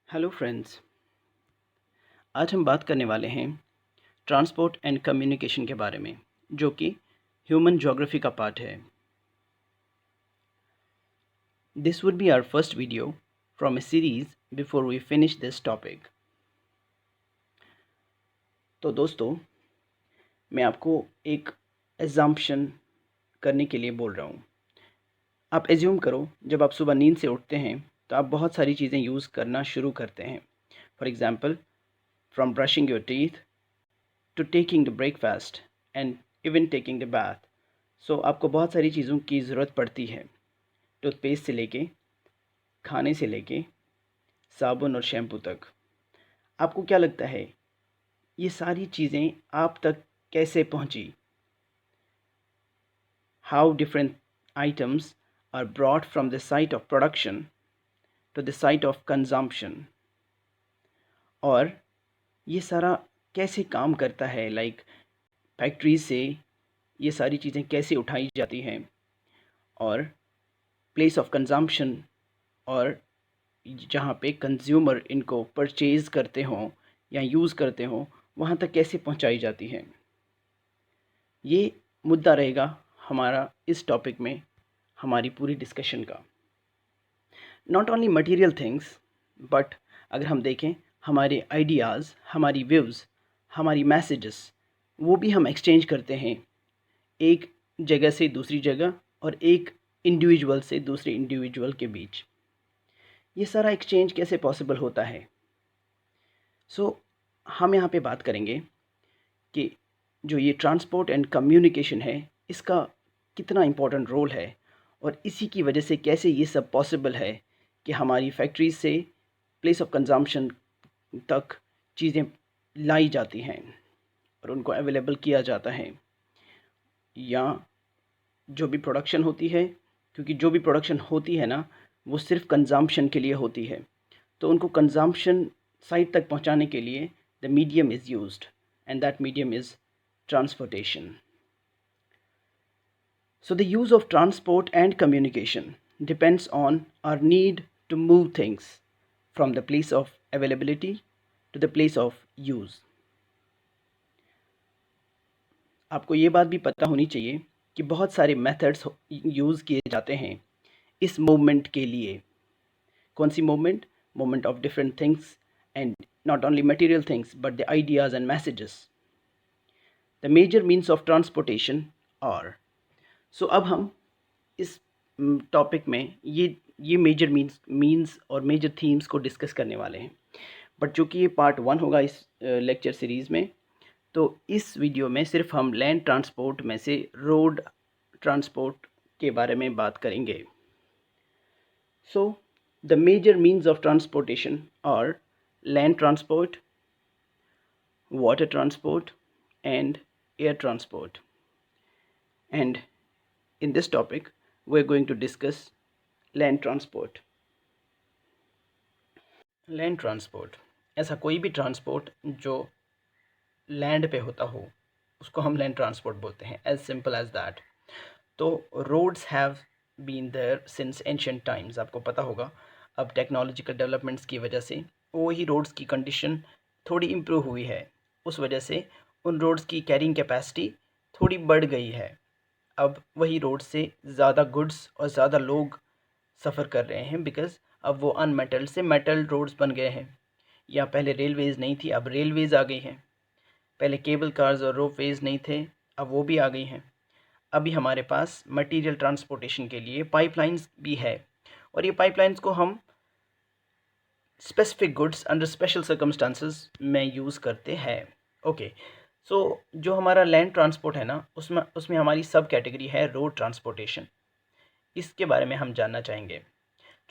Hello friends. आज हम बात करने वाले हैं ट्रांसपोर्ट एंड कम्युनिकेशन के बारे में, जो कि ह्यूमन ज्योग्राफी का पार्ट है। This would be our first video from a series before we finish this topic. तो दोस्तों, मैं आपको एक एग्जाम्पशन करने के लिए बोल रहा हूँ। आप एज्यूम करो, जब आप सुबह नींद से उठते हैं तो आप बहुत सारी चीज़ें यूज़ करना शुरू करते हैं। For example, from brushing your teeth to taking the breakfast and even taking the bath. So आपको बहुत सारी चीज़ों की ज़रूरत पड़ती है, टूथपेस्ट से लेके, खाने से लेके, साबुन और शैम्पू तक। आपको क्या लगता है, ये सारी चीज़ें आप तक कैसे पहुंची? How different items are brought from the site of production to the site of consumption. और ये सारा कैसे काम करता है, लाइक फैक्ट्रीज से ये सारी चीज़ें कैसे उठाई जाती हैं, और प्लेस ऑफ कंजम्पशन, और जहाँ पे कंज्यूमर इनको परचेज़ करते हों या यूज़ करते हों, वहाँ तक कैसे पहुँचाई जाती है। ये मुद्दा रहेगा हमारा इस टॉपिक में, हमारी पूरी डिस्कशन का। Not only material things, but अगर हम देखें, हमारे आइडियाज़, हमारी व्यूज़, हमारी मैसेजेस, वो भी हम एक्सचेंज करते हैं एक जगह से दूसरी जगह और एक इंडिविजुअल से दूसरे इंडिविजुअल के बीच। ये सारा एक्सचेंज कैसे पॉसिबल होता है? हम यहाँ पे बात करेंगे कि जो ये ट्रांसपोर्ट एंड कम्युनिकेशन है, इसका कितना इम्पोर्टेंट रोल है, और इसी की वजह से कैसे ये सब पॉसिबल है कि हमारी फैक्ट्रीज से प्लेस ऑफ कंजम्पशन तक चीज़ें लाई जाती हैं और उनको अवेलेबल किया जाता है। या जो भी प्रोडक्शन होती है, क्योंकि जो भी प्रोडक्शन होती है ना, वो सिर्फ कंजम्पशन के लिए होती है, तो उनको कंजम्पशन साइट तक पहुंचाने के लिए the medium is used, and that medium is transportation. So the use of transport and communication depends on our need to move things from the place of availability to the place of use. आपको ये बात भी पता होनी चाहिए कि बहुत सारे मेथड्स यूज़ किए जाते हैं इस मूवमेंट के लिए। कौन सी movement? Movement of different things, and not only material things but the ideas and messages. The major means of transportation are, सो अब हम इस टॉपिक में ये मेजर मीन्स और मेजर थीम्स को डिस्कस करने वाले हैं। बट चूँकि ये पार्ट 1 होगा इस लेक्चर सीरीज़ में, तो इस वीडियो में सिर्फ हम लैंड ट्रांसपोर्ट में से रोड ट्रांसपोर्ट के बारे में बात करेंगे। So the major means of transportation are land transport, water transport and air transport. And in this topic we're going to discuss land transport. Land transport, ऐसा कोई भी ट्रांसपोर्ट जो लैंड पे होता हो, उसको हम लैंड ट्रांसपोर्ट बोलते हैं, एज सिंपल एज दैट। तो roads have been there since ancient times. आपको पता होगा, अब टेक्नोलॉजिकल डेवलपमेंट्स की वजह से वो ही रोड्स की कंडीशन थोड़ी इम्प्रूव हुई है। उस वजह से उन रोड्स की कैरिंग कैपेसिटी थोड़ी बढ़ गई है। अब वही रोड से ज़्यादा गुड्स और ज़्यादा लोग सफ़र कर रहे हैं, बिकॉज़ अब वो अनमेटल्ड से मेटल रोड्स बन गए हैं। या पहले रेलवेज़ नहीं थी, अब रेलवेज़ आ गई हैं। पहले केबल कार्स और रोपवेज़ नहीं थे, अब वो भी आ गई हैं। अभी हमारे पास मटीरियल ट्रांसपोर्टेशन के लिए पाइपलाइंस भी है, और ये पाइपलाइंस को हम specific goods under special circumstances में यूज़ करते हैं। ओके, सो जो हमारा लैंड ट्रांसपोर्ट है ना, उसमें हमारी सब कैटेगरी है रोड ट्रांसपोर्टेशन। इसके बारे में हम जानना चाहेंगे।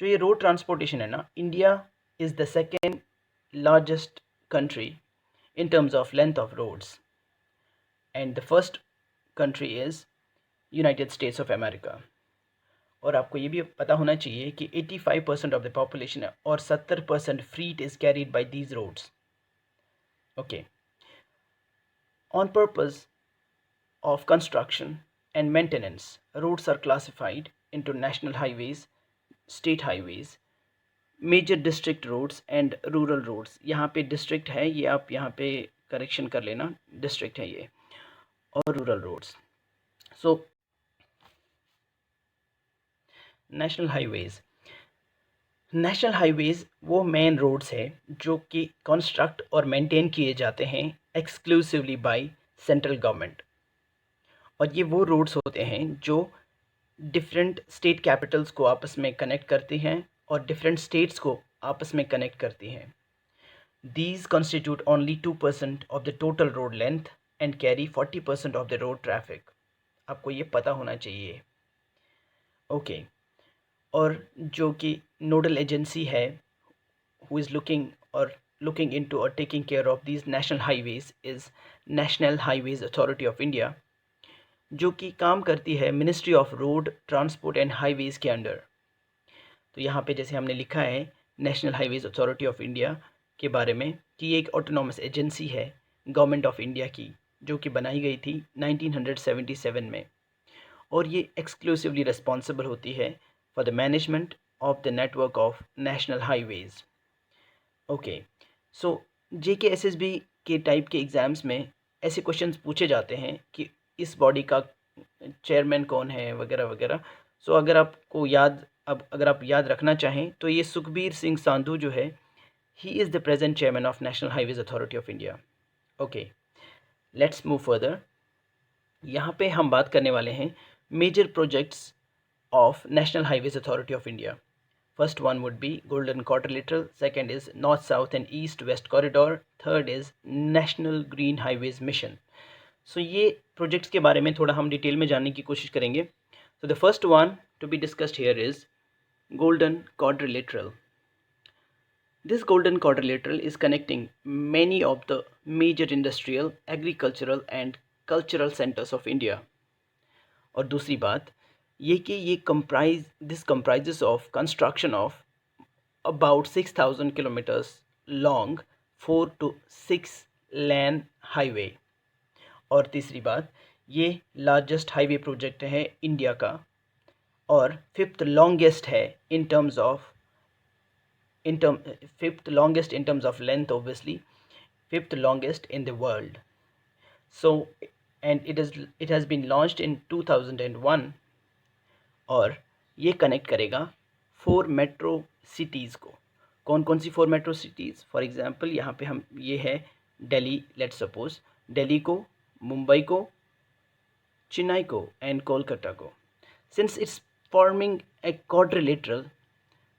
जो ये रोड ट्रांसपोर्टेशन है ना, India is the second largest country in terms of length of roads, and the first country is United States of America. और आपको ये भी पता होना चाहिए कि 85% ऑफ द पॉपुलेशन है और 70% freight is carried by these roads. Okay, on purpose of construction and maintenance, roads are classified into national highways, state highways, major district roads and rural roads, यहाँ पे डिस्ट्रिक्ट है, ये आप यहाँ पे correction कर लेना, डिस्ट्रिक्ट है ये, और rural roads. So national highways, national highways वो मेन रोड्स है जो कि कंस्ट्रक्ट और मेंटेन किए जाते हैं एक्सक्लूसिवली बाय सेंट्रल गवर्नमेंट, और ये वो रोड्स होते हैं जो डिफरेंट स्टेट कैपिटल्स को आपस में कनेक्ट करती हैं और डिफरेंट स्टेट्स को आपस में कनेक्ट करती हैं। These constitute only 2% of the total road length and carry 40% of the road traffic. आपको ये पता होना चाहिए। ओके, और जो कि नोडल एजेंसी है who is looking into or taking care of these national highways is National Highways Authority of India, जो कि काम करती है ministry of road transport and highways के अंडर। तो यहाँ पे जैसे हमने लिखा है national highways authority of India के बारे में कि ये एक ऑटोनॉमस एजेंसी है गवर्नमेंट ऑफ इंडिया की, जो कि बनाई गई थी 1977 में, और ये एक्सक्लूसिवली रिस्पॉन्सिबल होती है for the management of the network of national highways. Okay, so JKSSB के टाइप के एग्ज़ाम्स में ऐसे क्वेश्चंस पूछे जाते हैं कि इस बॉडी का चेयरमैन कौन है वगैरह वगैरह। सो अगर आप याद रखना चाहें तो ये सुखबीर सिंह सांधू जो है, he is the present chairman of national highways authority of India. Okay, let's move further. यहाँ पे हम बात करने वाले हैं major projects of national highways authority of India. First one would be Golden Quadrilateral, second is North South and East West Corridor, third is National Green Highways Mission. So ये projects के बारे में थोड़ा हम डिटेल में जानने की कोशिश करेंगे। So the first one to be discussed here is Golden Quadrilateral. This Golden Quadrilateral is connecting many of the major industrial, agricultural and cultural centers of India. और दूसरी बात ये कि ये this comprises of construction of about 6,000 kilometers long 4 to 6 lane highway। और तीसरी बात, ये लार्जेस्ट हाईवे प्रोजेक्ट है इंडिया का, और फिफ्थ लॉन्गेस्ट है in terms of length, obviously fifth longest in the world. So and it has been launched in 2001, और ये कनेक्ट करेगा 4 मेट्रो सिटीज़ को। कौन कौन सी 4 मेट्रो सिटीज़? फॉर एग्जांपल यहाँ पे हम ये है दिल्ली, लेट्स सपोज दिल्ली को, मुंबई को, चेन्नई को एंड कोलकाता को। Since it's forming a quadrilateral,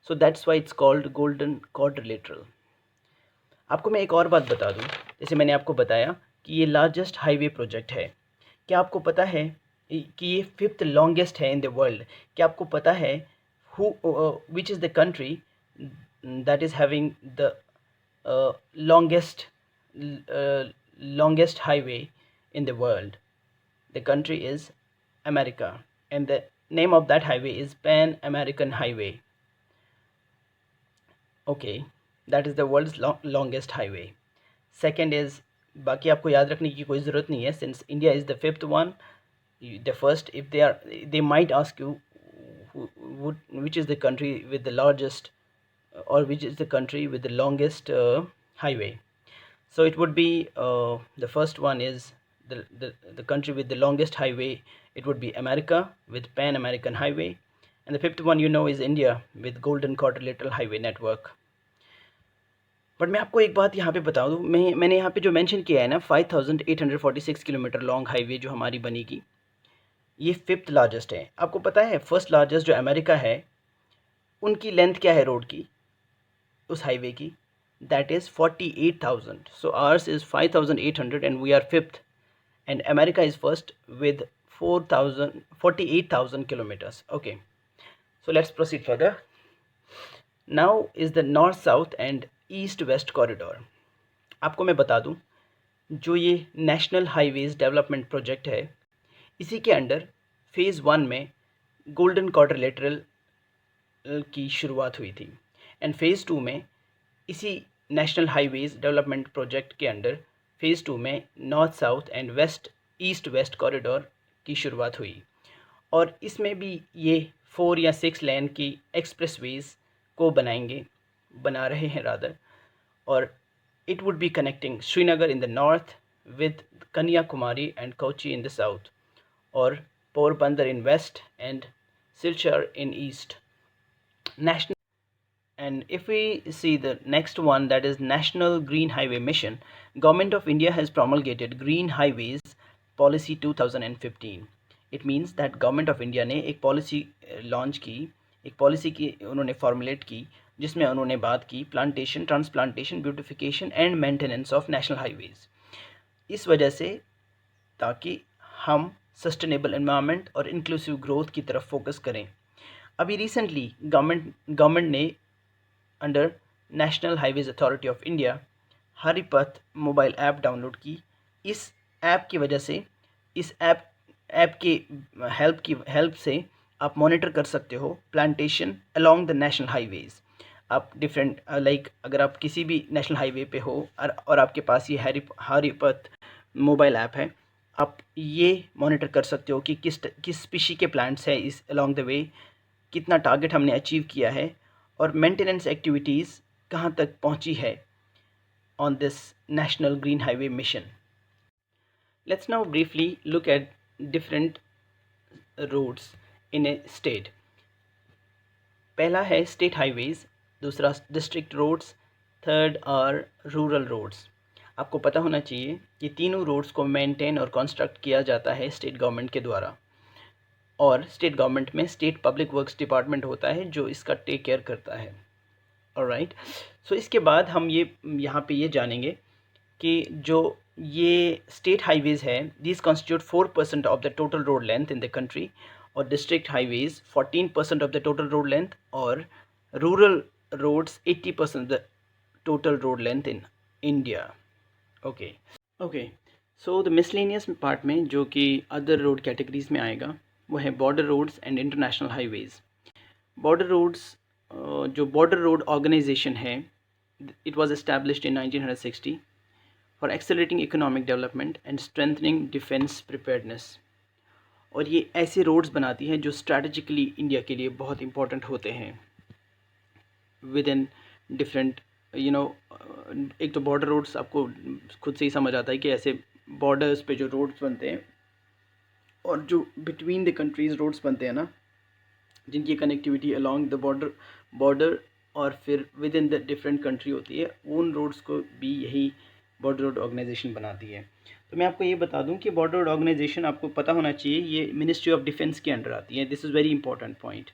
so that's why it's called golden quadrilateral. आपको मैं एक और बात बता दूँ, जैसे मैंने आपको बताया कि ये लार्जेस्ट हाईवे प्रोजेक्ट है। क्या आपको पता है कि ये फिफ्थ लॉन्गेस्ट है इन द वर्ल्ड? क्या आपको पता है which is the country that is having the longest highway in the world? The country is America, and the name of that highway is Pan American Highway. Okay, that is the world's longest highway. Second is, बाकी आपको याद रखने की कोई ज़रूरत नहीं है, since India is the fifth one. The first, if they might ask you which is the country with the largest, or which is the country with the longest highway. So it would be the first one is the country with the longest highway. It would be America with Pan American Highway, and the fifth one is India with Golden Quadrilateral Highway Network. But मैं आपको एक बात यहाँ पे बता दूँ, मैंने यहाँ पे जो मेंशन किया है ना 5846 किलोमीटर लॉन्ग हाईवे जो हमारी बनेगी, ये फिफ्थ लार्जेस्ट है। आपको पता है फर्स्ट लार्जेस्ट जो अमेरिका है, उनकी लेंथ क्या है रोड की, उस हाईवे की? That is 48,000. So ours is 5,800 and we are fifth, and America is first with 48,000 kilometres. Okay, so let's proceed further. Now is the north south and east west corridor. आपको मैं बता दूं, जो ये national highways development project है, इसी के under phase 1 में गोल्डन क्वाड्रिलेटरल की शुरुआत हुई थी, एंड फ़ेज़ 2 में इसी नेशनल हाईवेज़ डेवलपमेंट प्रोजेक्ट के अंडर फ़ेज़ 2 में north south and east west corridor की शुरुआत हुई। और इसमें भी ये 4 या 6 लेन की एक्सप्रेसवेज़ को बनाएंगे, बना रहे हैं रादर, और it would be connecting Srinagar in the north with Kanyakumari and Kochi in the south, or Porbandar in west and Silchar in east. National And if we see the next one, that is National Green Highway Mission, Government of India has promulgated Green Highways Policy 2015. It means that Government of India ने एक policy launch की, एक policy की उन्होंने formulate की, जिसमें उन्होंने बात की plantation, transplantation, beautification and maintenance of national highways. इस वजह से ताकि हम सस्टेनेबल एनवायरनमेंट और इंक्लूसिव ग्रोथ की तरफ फोकस करें। अभी रिसेंटली गवर्नमेंट ने under national highways authority of India Haripath mobile app download की। इस ऐप की वजह से, इस ऐप के हेल्प से आप मॉनिटर कर सकते हो plantation along the national highways. आप डिफरेंट अगर आप किसी भी नेशनल हाईवे पे हो और आपके पास ये हरिपथ मोबाइल ऐप है, आप ये मॉनिटर कर सकते हो कि किस स्पीशी के प्लांट्स है इस अलोंग द वे, कितना टारगेट हमने अचीव किया है और मेंटेनेंस एक्टिविटीज़ कहाँ तक पहुँची है on this national green highway mission. Let's now briefly look at different roads in a state. पहला है स्टेट हाईवेज, दूसरा district roads, third are rural roads. आपको पता होना चाहिए कि तीनों रोड्स को मेंटेन और कंस्ट्रक्ट किया जाता है स्टेट गवर्नमेंट के द्वारा, और स्टेट गवर्नमेंट में स्टेट पब्लिक वर्क्स डिपार्टमेंट होता है जो इसका टेक केयर करता है। ऑलराइट, सो इसके बाद हम यहाँ पे ये जानेंगे कि जो ये स्टेट हाईवेज़ है, this constitute 4% of the total road length in the country, और district highways 14% of the total road length, और rural roads 80% of the total road length in India. Okay, so the miscellaneous part में जो कि other road categories में आएगा वो है border roads and international highways. Border roads, जो border road organisation है, it was established in 1960 for accelerating economic development and strengthening defence preparedness. और ये ऐसे रोड्स बनाती है जो स्ट्रैटेजिकली इंडिया के लिए बहुत इंपॉर्टेंट होते हैं विद इन डिफरेंट एक तो बॉर्डर रोड्स आपको खुद से ही समझ आता है कि ऐसे बॉर्डर्स पे जो रोड्स बनते हैं और जो बिटवीन द कंट्रीज़ रोड्स बनते हैं ना, जिनकी कनेक्टिविटी अलोंग द बॉर्डर और फिर with in the different country होती है, उन रोड्स को भी यही बॉर्डर रोड ऑर्गेनाइजेशन बनाती है। तो मैं आपको ये बता दूं कि बॉर्डर रोड ऑर्गेनाइजेशन आपको पता होना चाहिए, ये मिनिस्ट्री ऑफ डिफेंस के अंडर आती है। This is very important point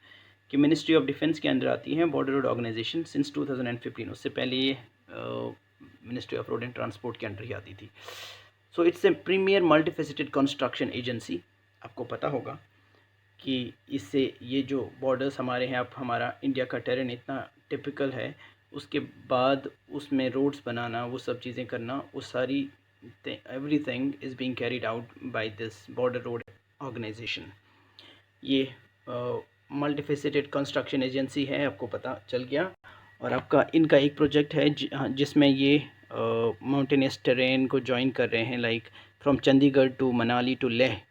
कि मिनिस्ट्री ऑफ डिफेंस के अंदर आती है बॉर्डर रोड ऑर्गेनाइजेशन सिंस 2015। उससे पहले ये ministry of road and transport के अंडर ही आती थी। So it's a premier multifaceted construction agency. आपको पता होगा कि इससे ये जो बॉर्डर्स हमारे हैं, अब हमारा इंडिया का टेरेन इतना टिपिकल है, उसके बाद उसमें रोड्स बनाना, वो सब चीज़ें करना, वो सारी everything is being carried out by this border road organisation. ये मल्टीफेसिटेड कंस्ट्रक्शन एजेंसी है, आपको पता चल गया। और आपका इनका एक प्रोजेक्ट है जिसमें ये माउंटेनियस टेरेन को ज्वाइन कर रहे हैं, like from Chandigarh to Manali to Leh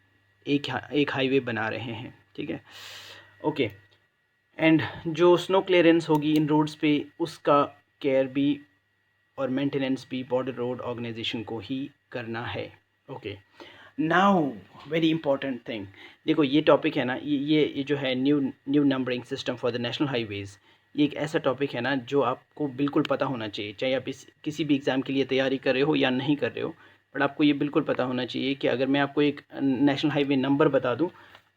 एक हाईवे बना रहे हैं। ठीक है, ओके। एंड जो स्नो क्लियरेंस होगी इन रोड्स पे, उसका केयर भी और मेंटेनेंस भी बॉर्डर रोड ऑर्गेनाइजेशन को ही करना है। Okay, now very important thing, देखो ये टॉपिक है ना, ये जो है new numbering system for the national highways, ये एक ऐसा टॉपिक है ना जो आपको बिल्कुल पता होना चाहिए, चाहे आप किसी भी एग्ज़ाम के लिए तैयारी कर रहे हो या नहीं कर रहे हो, बट आपको ये बिल्कुल पता होना चाहिए कि अगर मैं आपको एक नेशनल हाईवे नंबर बता दूं,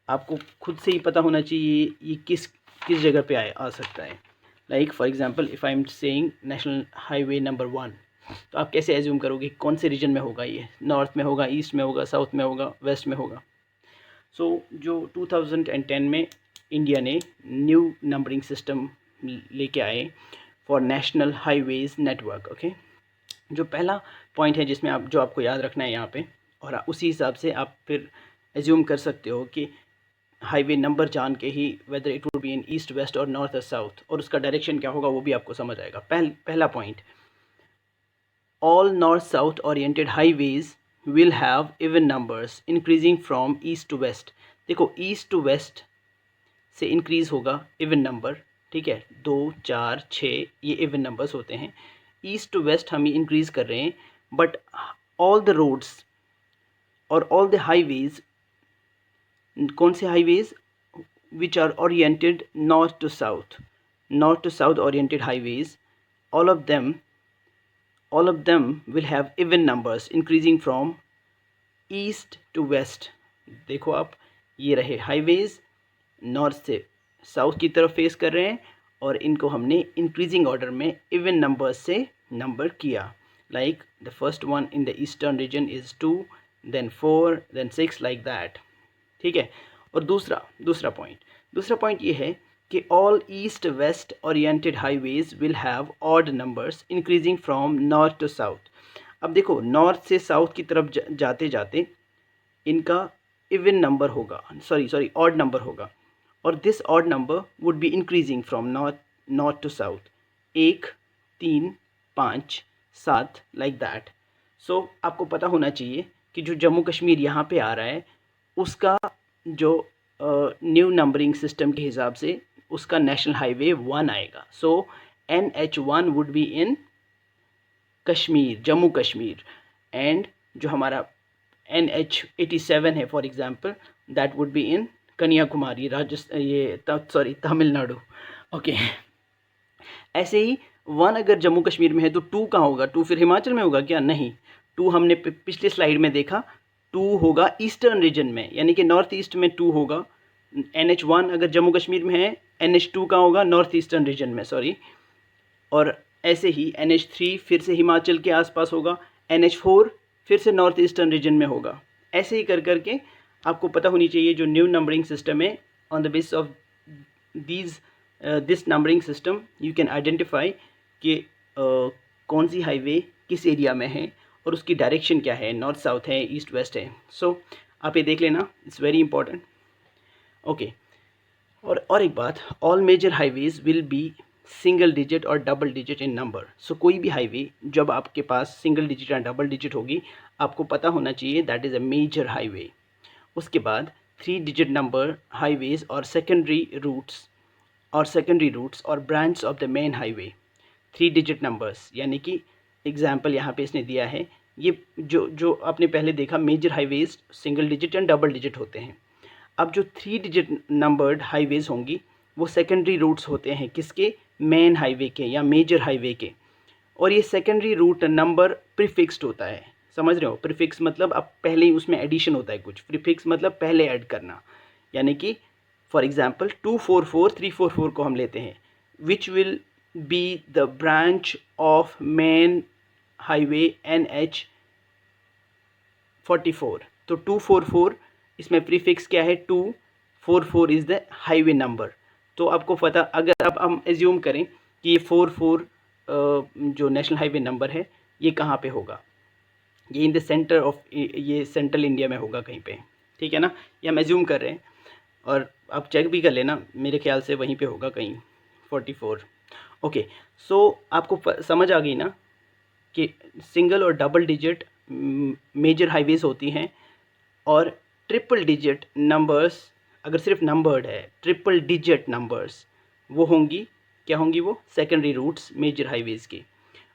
आपको खुद से ही पता होना चाहिए ये किस जगह पे आ सकता है। Like for example, if I am saying national highway number 1, तो आप कैसे एज्यूम करोगे कौन से रीजन में होगा? ये नॉर्थ में होगा, ईस्ट में होगा, साउथ में होगा, वेस्ट में होगा? सो जो 2010 में इंडिया ने न्यू नंबरिंग सिस्टम लेके आए for national highways network. Okay, जो पहला पॉइंट है जिसमें जो आपको याद रखना है यहाँ पे, और उसी हिसाब से आप फिर एज्यूम कर सकते हो कि हाईवे नंबर जान के ही whether it would be in east, west और नॉर्थ और साउथ, और उसका डायरेक्शन क्या होगा वो भी आपको समझ आएगा। पहला point, all north south oriented highways will have even numbers increasing from east to west. देखो, ईस्ट टू वेस्ट से इंक्रीज़ होगा इवन नंबर, ठीक है, 2, 4, 6 ये इवन नंबर्स होते हैं। ईस्ट टू वेस्ट हम ये इंक्रीज़ कर रहे हैं, बट ऑल द रोड्स और ऑल द हाईवेज़, कौन से highways? Which are oriented north to south oriented highways, all of them all of them will have even numbers increasing from east to west। देखो आप, ये रहे highways, north से south की तरफ फेस कर रहे हैं और इनको हमने इंक्रीजिंग ऑर्डर में इवन नंबर्स से नंबर किया। Like the first one in the eastern region is 2, then 4, then 6, like that. ठीक है। और दूसरा पॉइंट ये है कि all east west oriented highways will have odd numbers increasing from north to south. अब देखो, नॉर्थ से साउथ की तरफ जाते जाते इनका इवन नंबर होगा, सॉरी ऑड नंबर होगा, और this odd number would be increasing from north to south, 1, 3, 5, 7, like that. So आपको पता होना चाहिए कि जो जम्मू कश्मीर यहाँ पे आ रहा है उसका जो न्यू नंबरिंग सिस्टम के हिसाब से उसका नेशनल हाईवे 1 आएगा। सो NH1 would be in Kashmir, Jammu Kashmir, and जो हमारा NH87 है for example, that would be in Kanyakumari, Tamil Nadu. Okay, ऐसे ही 1 अगर जम्मू कश्मीर में है तो 2 कहाँ होगा? 2 फिर हिमाचल में होगा क्या? नहीं, 2 हमने पिछले स्लाइड में देखा, 2 होगा ईस्टर्न रीजन में, यानी कि नॉर्थ ईस्ट में 2 होगा। NH1 अगर जम्मू कश्मीर में है, NH2 कहाँ होगा? नॉर्थ ईस्टर्न रीजन में, सॉरी। और ऐसे ही NH3 फिर से हिमाचल के आसपास होगा, NH4 फिर से नॉर्थ ईस्टर्न रीजन में होगा। ऐसे ही कर करके आपको पता होनी चाहिए जो न्यू नंबरिंग सिस्टम है, on the basis of this numbering system you can identify कि कौन सी हाईवे किस एरिया में है और उसकी डायरेक्शन क्या है, नॉर्थ साउथ है, ईस्ट वेस्ट है। सो आप ये देख लेना, इट्स वेरी इंपॉर्टेंट। ओके, और एक बात, all major highways will be single digit और double digit in number. So कोई भी हाईवे जब आपके पास सिंगल डिजिट या डबल डिजिट होगी, आपको पता होना चाहिए that is a major highway. उसके बाद 3 डिजिट नंबर हाईवेज़ और सेकेंडरी रूट्स और branch off the main highway, 3 digit numbers, यानी कि एग्जाम्पल यहाँ पे इसने दिया है, ये जो आपने पहले देखा major highways single digit and double digit होते हैं। अब जो 3 डिजिट नंबर्ड हाईवेज़ होंगी वो सेकेंडरी रूट्स होते हैं, किसके? मेन हाईवे के या मेजर हाईवे के। और ये सेकेंडरी रूट नंबर प्रीफिक्स्ड होता है, समझ रहे हो? प्रीफिक्स मतलब अब पहले ही उसमें एडिशन होता है कुछ, प्रीफिक्स मतलब पहले ऐड करना, यानी कि फॉर एग्जांपल 244 344 को हम लेते हैं, which will be the branch of main highway NH44। तो 244 इसमें प्रीफिक्स क्या है? 244 इज़ द हाईवे नंबर। तो आपको पता, अगर अब हम एज्यूम करें कि ये 44 जो नेशनल हाईवे नंबर है ये कहाँ पे होगा? ये इन द सेंटर ऑफ, ये सेंट्रल इंडिया में होगा कहीं पे, ठीक है ना? ये हम एज्यूम कर रहे हैं और आप चेक भी कर लेना, मेरे ख्याल से वहीं पे होगा कहीं 44। ओके, सो आपको समझ आ गई ना कि सिंगल और डबल डिजिट मेजर हाईवेज़ होती हैं, और ट्रिपल डिजिट नंबर्स, अगर सिर्फ नंबर्ड है, ट्रिपल डिजिट नंबर्स वो होंगी, क्या होंगी वो? सेकेंडरी रूट्स मेजर हाईवेज़ की।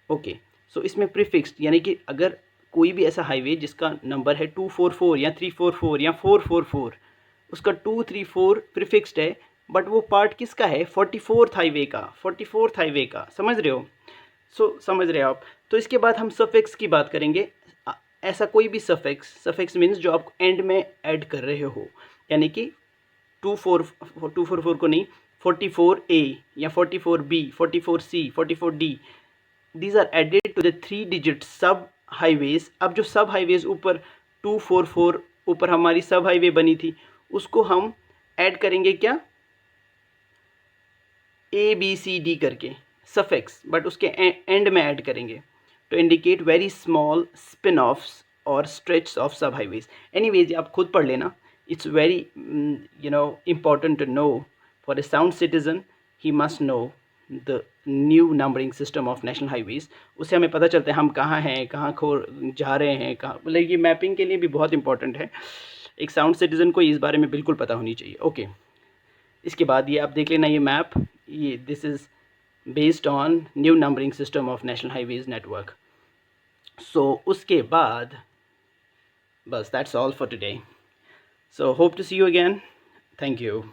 ओके, सो इसमें प्रीफिक्स्ड, यानी कि अगर कोई भी ऐसा हाईवे जिसका नंबर है 244 या 344 या 444, उसका 2, 3, 4 प्रीफिक्स्ड है, बट वो पार्ट किसका है? 44th हाईवे का, 44th हाईवे का, समझ रहे हो? समझ रहे हो आप? तो इसके बाद हम सफिक्स की बात करेंगे। ऐसा कोई भी सफिक्स मीन्स जो आप एंड में ऐड कर रहे हो, यानी कि 244 को नहीं, 44A या 44B, 44C, 44D, these are added to the 3 digit सब हाईवेज़। अब जो सब हाईवेज़ ऊपर 244 ऊपर हमारी सब हाईवे बनी थी, उसको हम ऐड करेंगे क्या? ABCD करके सफिक्स, बट उसके एंड में ऐड करेंगे to indicate very small spin-offs or stretches of sub-highways. Anyways, आप खुद पढ़ लेना. It's very important to know for a sound citizen. He must know the new numbering system of national highways. उससे हमें पता चलता है हम कहाँ हैं, कहाँ जा रहे हैं, कहाँ, मतलब ये मैपिंग के लिए भी बहुत इंपॉर्टेंट है। एक साउंड सिटीज़न को इस बारे में बिल्कुल पता होनी चाहिए। ओके, इसके बाद ये आप देख लेना, ये मैप ये this is based on new numbering system of national highways network. So उसके बाद बस that's all for today. So hope to see you again. Thank you.